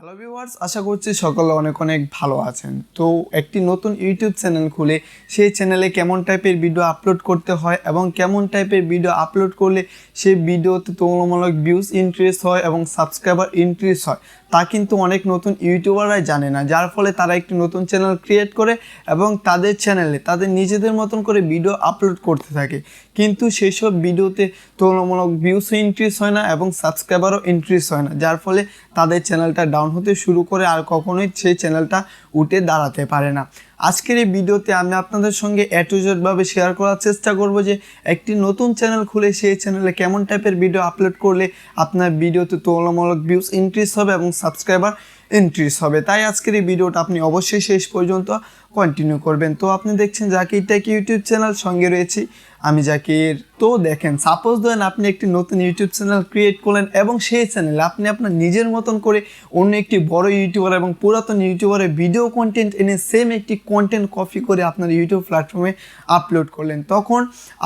Hello viewers, আশা করছি সকলে অনেক অনেক ভালো আছেন। তো একটি নতুন ইউটিউব চ্যানেল খুলে সেই চ্যানেলে কেমন টাইপের ভিডিও আপলোড করতে হয় এবং কেমন টাইপের ভিডিও আপলোড করলে সেই ভিডিওতে তুলনামূলক ভিউজ ইনক্রিজ হয় এবং সাবস্ক্রাইবার ইনক্রিজ হয় তা কিন্তু অনেক নতুন ইউটিউবাররাই জানে না, যার ফলে তারা একটি নতুন চ্যানেল ক্রিয়েট করে এবং তাদের চ্যানেলে তাদের নিজেদের মতন করে ভিডিও আপলোড করতে থাকে, কিন্তু সেসব ভিডিওতে তুলনামূলক ভিউসও ইনক্রিজ হয় না এবং সাবস্ক্রাইবারও ইনক্রিজ হয় না, যার ফলে তাদের চ্যানেলটা ডাউন হতে শুরু করে আর কখনোই সেই চ্যানেলটা উঠে দাঁড়াতে পারে না। আজকের এই ভিডিওতে আমি আপনাদের সঙ্গে এ টু জেড ভাবে শেয়ার করার চেষ্টা করব যে একটি নতুন চ্যানেল খুলে সেই চ্যানেলে কেমন টাইপের ভিডিও আপলোড করলে আপনার ভিডিওতে তুলনামূলক ভিউজ ইনক্রিজ হবে এবং সাবস্ক্রাইবার ইনক্রিজ হবে। তাই আজকের এই ভিডিওটা আপনি অবশ্যই শেষ পর্যন্ত কন্টিনিউ করবেন। তো আপনি দেখছেন জাকির টেক ইউটিউব চ্যানেল, সঙ্গে রয়েছি আমি জাকির। তো দেখেন, সাপোজ ধরেন আপনি একটি নতুন ইউটিউব চ্যানেল ক্রিয়েট করলেন এবং সেই চ্যানেলে আপনি আপনার নিজের মতন করে অন্য একটি বড় ইউটিউবার এবং পুরাতন ইউটিউবারের ভিডিও কন্টেন্ট এনে সেম একটি কন্টেন্ট কপি করে আপনার ইউটিউব প্ল্যাটফর্মে আপলোড করলেন। তখন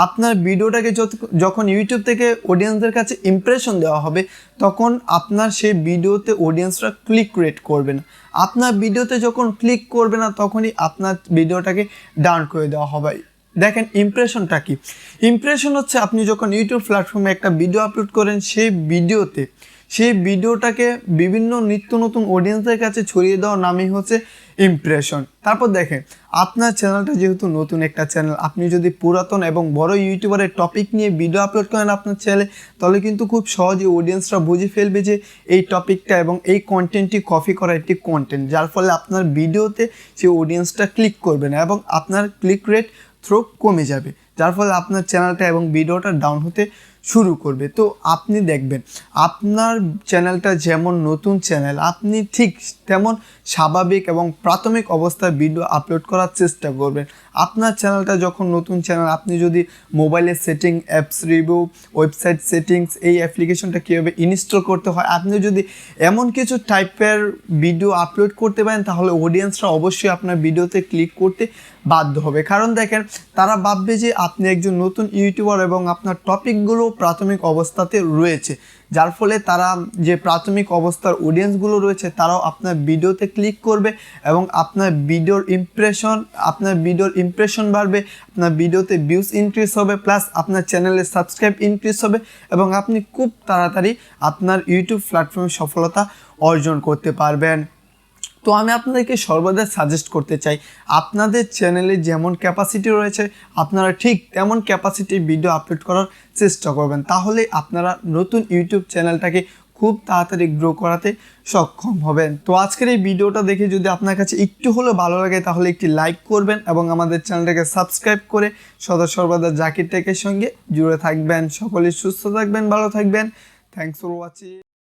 আপনার ভিডিওটাকে যখন ইউটিউব থেকে অডিয়েন্সদের কাছে ইমপ্রেশন দেওয়া হবে, তখন আপনার সেই ভিডিওতে অডিয়েন্সরা ক্লিক রেট করবে না। আপনার ভিডিওতে যখন ক্লিক করবে না, তখনই আপনার ভিডিওটাকে ডাউন করে দেওয়া হবে। দেখেন, ইমপ্রেশনটা কি? ইমপ্রেশন হচ্ছে আপনি যখন ইউটিউব প্ল্যাটফর্মে একটা ভিডিও আপলোড করেন, সেই ভিডিওটাকে বিভিন্ন নিত্য নতুন অডিয়েন্সদের কাছে ছড়িয়ে দেওয়ার নামই হচ্ছে ইমপ্রেশন। তারপর দেখেন, আপনার চ্যানেলটা যেহেতু নতুন একটা চ্যানেল, আপনি যদি পুরাতন এবং বড় ইউটিউবারের টপিক নিয়ে ভিডিও আপলোড করেন আপনার চ্যানেলে, তাহলে কিন্তু খুব সহজে অডিয়েন্সরা বুঝে ফেলবে যে এই টপিকটা এবং এই কন্টেন্টটি কপি করা একটি কন্টেন্ট, যার ফলে আপনার ভিডিওতে সেই অডিয়েন্সটা ক্লিক করবে না এবং আপনার ক্লিক রেট থ্রো কমে যাবে, যার ফলে আপনার চ্যানেলটা এবং ভিডিওটা ডাউন হতে শুরু করবে। তো আপনি দেখবেন, আপনার চ্যানেলটা যেমন নতুন চ্যানেল, আপনি ঠিক তেমন স্বাভাবিক এবং প্রাথমিক অবস্থায় ভিডিও আপলোড করার চেষ্টা করবেন। আপনার চ্যানেলটা যখন নতুন চ্যানেল, আপনি যদি মোবাইলের setting, apps review, website settings, এই অ্যাপ্লিকেশনটা কীভাবে ইনস্টল করতে হয়, আপনি যদি এমন কিছু টাইপের ভিডিও আপলোড করতে পারেন, তাহলে অডিয়েন্সরা অবশ্যই আপনার ভিডিওতে ক্লিক করতে বাধ্য হবে। কারণ দেখেন, তারা ভাববে যে আপনি একজন নতুন ইউটিউবার এবং আপনার টপিকগুলো প্রাথমিক অবস্থাতে রয়েছে, যার ফলে তারা যে প্রাথমিক অবস্থার অডিয়েন্সগুলো রয়েছে তারাও আপনার ভিডিওতে ক্লিক করবে এবং আপনার ভিডিওর ইমপ্রেশন বাড়বে, আপনার ভিডিওতে ভিউজ ইনক্রিজ হবে, প্লাস আপনার চ্যানেলে সাবস্ক্রাইব ইনক্রিজ হবে এবং আপনি খুব তাড়াতাড়ি আপনার ইউটিউব প্ল্যাটফর্মে সফলতা অর্জন করতে পারবেন। তো আমি আপনাদেরকে সর্বদা সাজেস্ট করতে চাই, আপনাদের চ্যানেলে যেমন ক্যাপাসিটি রয়েছে আপনারা ঠিক তেমন ক্যাপাসিটির ভিডিও আপলোড করার চেষ্টা করবেন, তাহলে আপনারা নতুন ইউটিউব চ্যানেলটাকে খুব তাড়াতাড়ি গ্রো করাতে সক্ষম হবেন। তো আজকের এই ভিডিওটা দেখে যদি আপনার কাছে একটু হলেও ভালো লাগে, তাহলে একটি লাইক করবেন এবং আমাদের চ্যানেলটাকে সাবস্ক্রাইব করে সর্বদা জাকির টেকের সঙ্গে জুড়ে থাকবেন। সকলেই সুস্থ থাকবেন, ভালো থাকবেন। Thanks for watching.